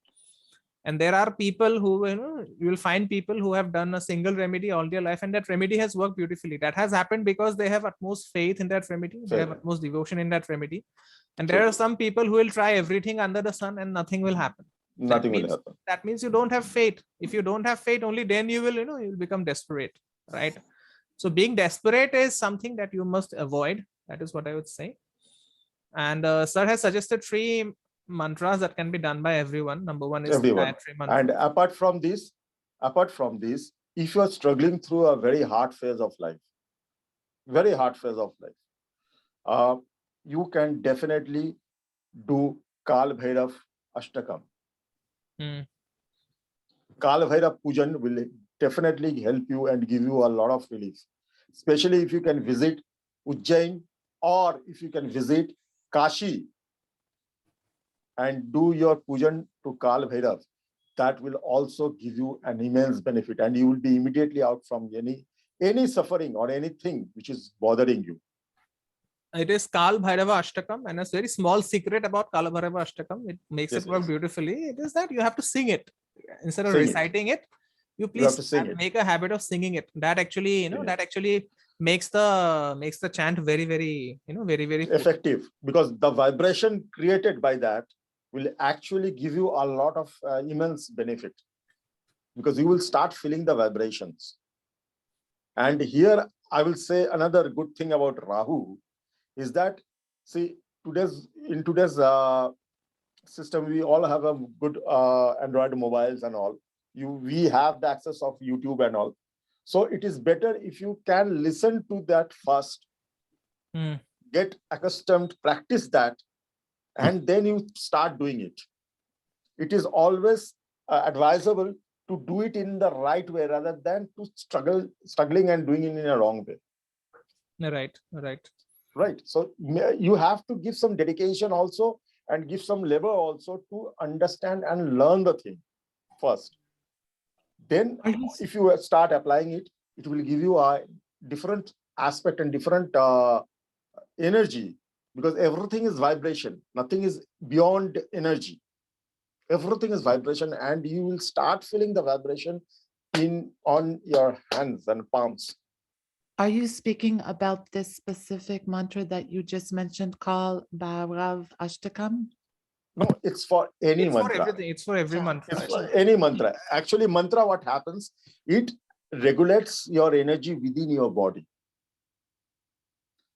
And there are people who, you will find people who have done a single remedy all their life, and that remedy has worked beautifully. That has happened because they have utmost faith in that remedy. They have utmost devotion in that remedy. And there are some people who will try everything under the sun and nothing will happen. Nothing will happen. That means you don't have faith. If you don't have faith, only then you will, you will become desperate, right? So being desperate is something that you must avoid. That is what I would say. And Sir has suggested 3 mantras that can be done by everyone. Number 1 is everyone. And apart from this, if you are struggling through a very hard phase of life, you can definitely do Kal Bhairav Ashtakam. Kal Bhairav Pujan will definitely help you and give you a lot of relief, especially if you can visit Ujjain or if you can visit Kashi and do your pujan to Kal Bhairav. That will also give you an immense benefit, and you will be immediately out from any suffering or anything which is bothering you. It is Kal Bhairava Ashtakam, and a very small secret about Kal Bhairava Ashtakam, it makes it work beautifully. It is that you have to sing it instead of reciting it. You please make a habit of singing it. That actually, that actually makes the chant very, very, very, very effective, because the vibration created by that will actually give you a lot of immense benefit, because you will start feeling the vibrations. And here I will say another good thing about Rahu is that, see, in today's system, we all have a good Android mobiles and all. We have the access of YouTube and all. So it is better if you can listen to that first, get accustomed, practice that, and then you start doing it. It is always advisable to do it in the right way rather than to struggling and doing it in a wrong way. Right. So you have to give some dedication also and give some labor also to understand and learn the thing first. Then if you start applying it, it will give you a different aspect and different energy, because everything is vibration. Nothing is beyond energy. Everything is vibration, and you will start feeling the vibration on your hands and palms. Are you speaking about this specific mantra that you just mentioned called Bhairav Ashtakam? No, it's for any It's mantra. for everything. It's for every mantra. It's for any mantra. Actually, mantra, what happens, it regulates your energy within your body.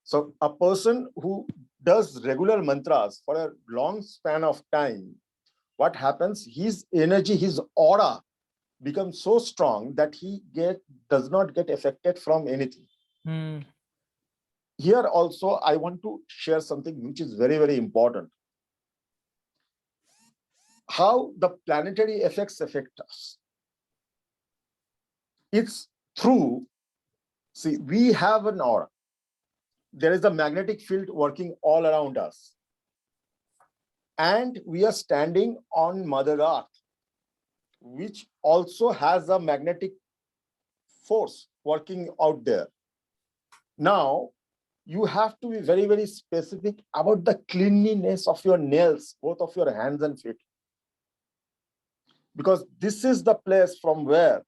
So a person who does regular mantras for a long span of time, what happens, his energy, his aura becomes so strong that he does not get affected from anything. Here also, I want to share something which is very, very important. How the planetary effects affect us. It's through, see, we have an aura. There is a magnetic field working all around us. And we are standing on Mother Earth, which also has a magnetic force working out there. Now, you have to be very, very specific about the cleanliness of your nails, both of your hands and feet. Because this is the place from where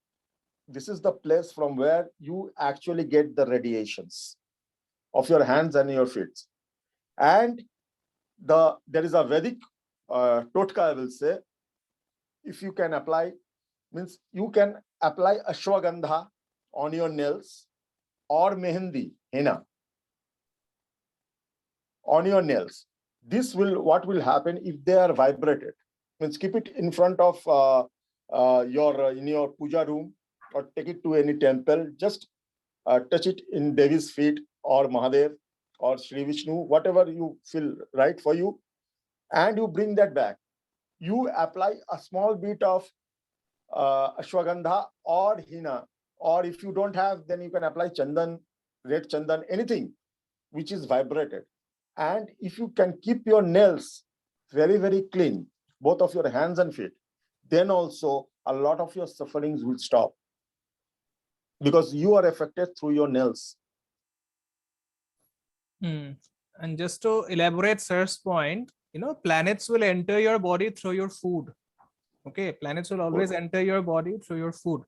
you actually get the radiations of your hands and your feet. And there is a Vedic totka, I will say, if you can apply, means you can apply ashwagandha on your nails or mehendi, henna, on your nails. What will happen if they are vibrated? Means keep it in front of in your puja room, or take it to any temple. Just touch it in Devi's feet or Mahadev or Sri Vishnu, whatever you feel right for you, and you bring that back. You apply a small bit of ashwagandha or henna, or if you don't have, then you can apply chandan, red chandan, anything which is vibrated. And if you can keep your nails very, very clean, both of your hands and feet, then also a lot of your sufferings will stop, because you are affected through your nails. And just to elaborate Sir's point, planets will enter your body through your food. Okay, planets will always enter your body through your food.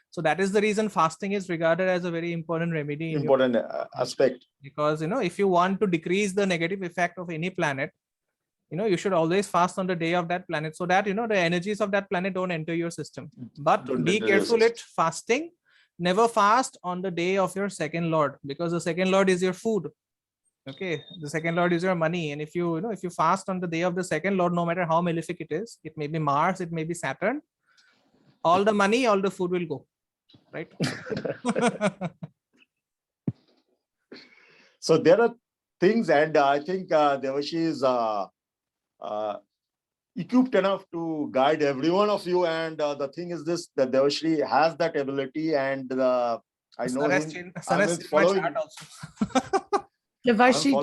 So that is the reason fasting is regarded as a very important remedy. Important aspect. Because, if you want to decrease the negative effect of any planet, you should always fast on the day of that planet, so that, the energies of that planet don't enter your system. But be careful at fasting. Never fast on the day of your second lord, because the second lord is your food. Okay, the second lord is your money. And if you fast on the day of the second lord, no matter how malefic it is, it may be Mars, it may be Saturn, all the money, all the food will go, right? So there are things, and I think Devarshi is equipped enough to guide every one of you. And the thing is this, that Devarshi has that ability, and I know him. I'm following him. Devarshi,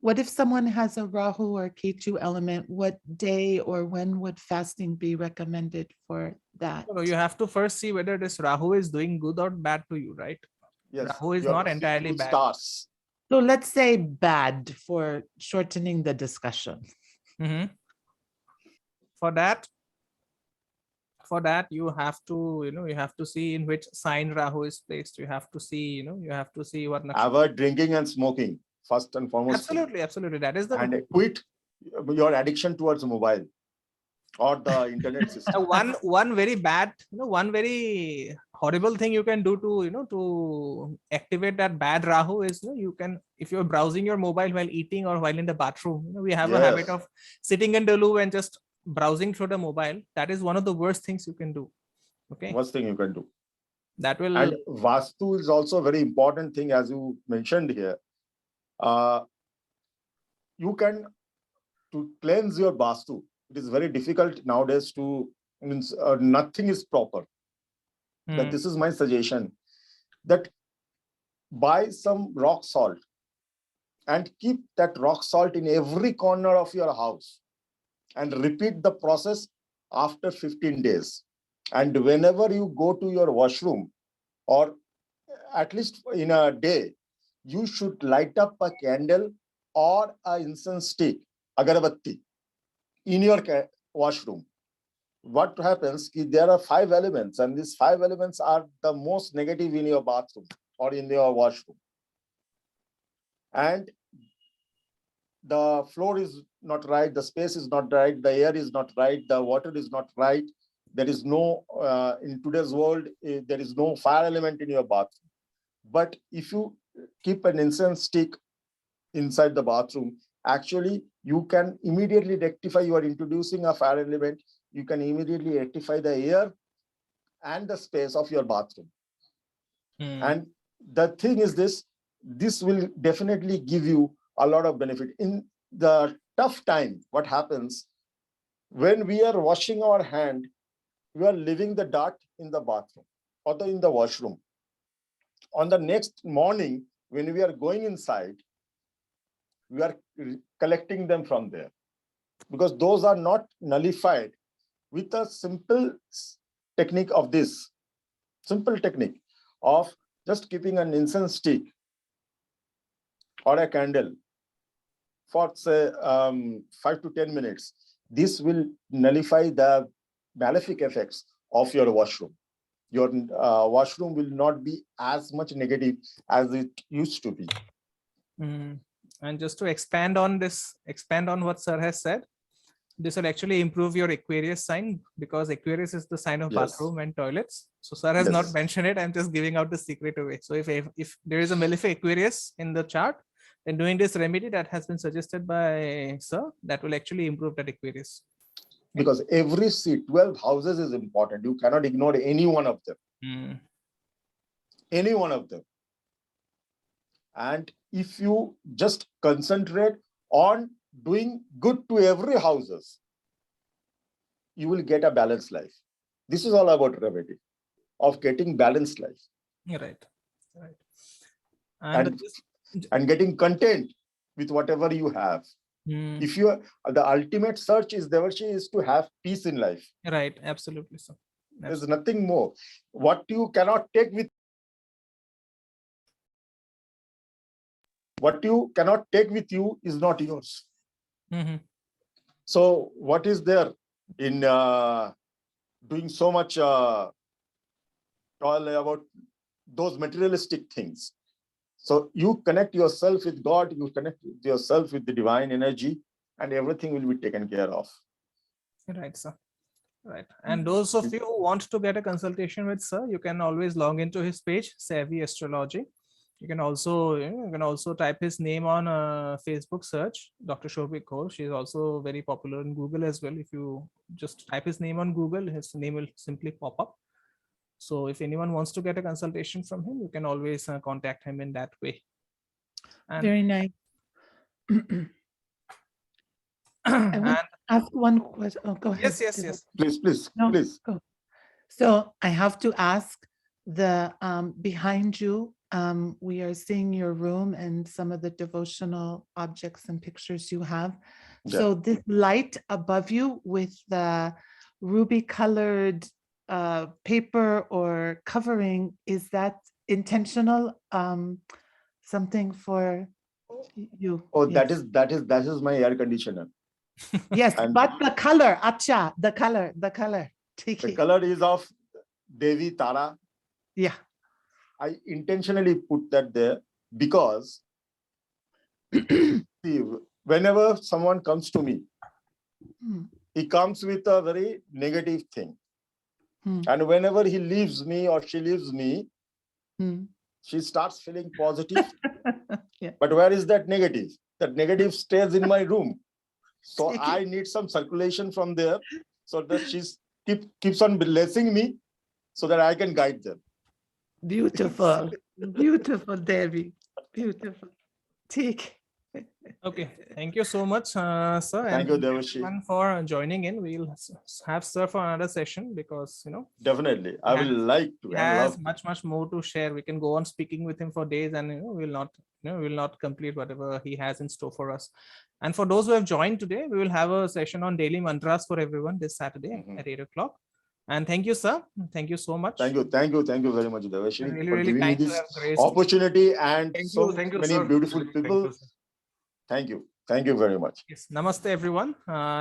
what if someone has a Rahu or Ketu element? What day or when would fasting be recommended for that? So you have to first see whether this Rahu is doing good or bad to you, right? Yes, Rahu is not entirely bad. Stars. So let's say bad for shortening the discussion. For that you have to see in which sign Rahu is placed. You have to see, what avoid drinking and smoking first and foremost. Absolutely. That is the, and quit your addiction towards mobile or the internet system. one very bad, one very horrible thing you can do to activate that bad Rahu is, you can, if you're browsing your mobile while eating or while in the bathroom, we have a habit of sitting in the loo and just browsing through the mobile. That is one of the worst things you can do. Okay, worst thing you can do. That will. And Vastu is also a very important thing, as you mentioned here. You can, to cleanse your Vastu, it is very difficult nowadays to means nothing is proper. That this is my suggestion, that buy some rock salt and keep that rock salt in every corner of your house and repeat the process after 15 days. And whenever you go to your washroom, or at least in a day, you should light up a candle or an incense stick, agarbatti, in your washroom. What happens is there are 5 elements, and these 5 elements are the most negative in your bathroom or in your washroom. And the floor is not right, the space is not right, the air is not right, the water is not right. There is no, in today's world, there is no fire element in your bathroom. But if you keep an incense stick inside the bathroom, actually, you can immediately rectify. You are introducing a fire element. You can immediately rectify the air and the space of your bathroom. And the thing is this will definitely give you a lot of benefit. In the tough time, what happens, when we are washing our hand, we are leaving the dirt in the bathroom or in the washroom. On the next morning, when we are going inside, we are collecting them from there, because those are not nullified with a simple technique of this, simple technique of just keeping an incense stick or a candle for say 5 to 10 minutes. This will nullify the malefic effects of your washroom. Your washroom will not be as much negative as it used to be. And just to expand on what sir has said, this will actually improve your Aquarius sign, because Aquarius is the sign of bathroom and toilets. So sir has not mentioned it. I'm just giving out the secret away. So if there is a malefic Aquarius in the chart, then doing this remedy that has been suggested by sir, that will actually improve that Aquarius. Because every 12 houses is important. You cannot ignore any one of them. Any one of them. And if you just concentrate on doing good to every houses, you will get a balanced life. This is all about remedy of getting balanced life. Right. And getting content with whatever you have. If you are, the ultimate search is, Devarshi, is to have peace in life. Right. Absolutely, sir. There's nothing more. What you cannot take with you is not yours. So what is there in doing so much toil about those materialistic things? So you connect yourself with God, you connect yourself with the divine energy, and everything will be taken care of. Right, sir. Right. And those of you who want to get a consultation with sir, you can always log into his page, Savvy Astrology. You can also type his name on Facebook search, Dr. Souvvik Ghosh. She is also very popular in Google as well. If you just type his name on Google, his name will simply pop up. So if anyone wants to get a consultation from him, you can always contact him in that way. And very nice. I want to ask one question. Oh, go ahead. Yes. Please. Go. So I have to ask, the behind you, we are seeing your room and some of the devotional objects and pictures you have. So this light above you with the ruby colored paper or covering, is that intentional? Something for you? Oh, yes. that is my air conditioner. Yes, but the color, acha, the color. The color is of Devi Tara. Yeah. I intentionally put that there because see, whenever someone comes to me, he comes with a very negative thing. And whenever he leaves me or she leaves me, she starts feeling positive. But where is that negative? That negative stays in my room. So I need some circulation from there so that she keeps on blessing me so that I can guide them. Beautiful. Beautiful, Devi. Beautiful. Take. Okay, thank you so much, sir. Thank you, And Devarshi. everyone for joining in. We'll have sir for another session because Definitely. I will like to he and has love to. much more to share. We can go on speaking with him for days, and we'll not complete whatever he has in store for us. And for those who have joined today, we will have a session on daily mantras for everyone this Saturday at 8 o'clock. And thank you, sir. Thank you so much. Thank you very much, Devarshi, Really, for really giving me kind to this have graced. opportunity and Thank so you. Thank you, many sir. beautiful Thank people. you, sir. Thank you. Thank you very much. Yes, namaste everyone.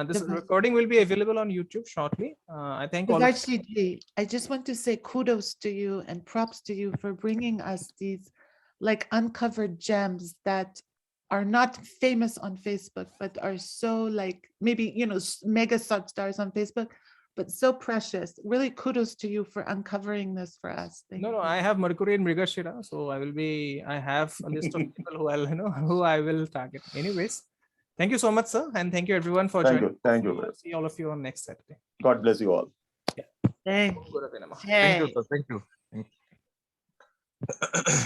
This Devarshi. recording will be available on YouTube shortly. I thank all of you. Devarshi ji, I just want to say kudos to you and props to you for bringing us these like uncovered gems that are not famous on Facebook, but are so like maybe, mega stars on Facebook, but so precious. Really kudos to you for uncovering this for us. Thank No, you. I have Mercury in Mrigashira, so I have a list of people who I will target. Anyways, thank you so much, sir, and thank you everyone for Thank joining. you. Thank you. See all of you on next Saturday. God bless you all. Thank Gurave Namah. you. Thank you, sir. Thank you.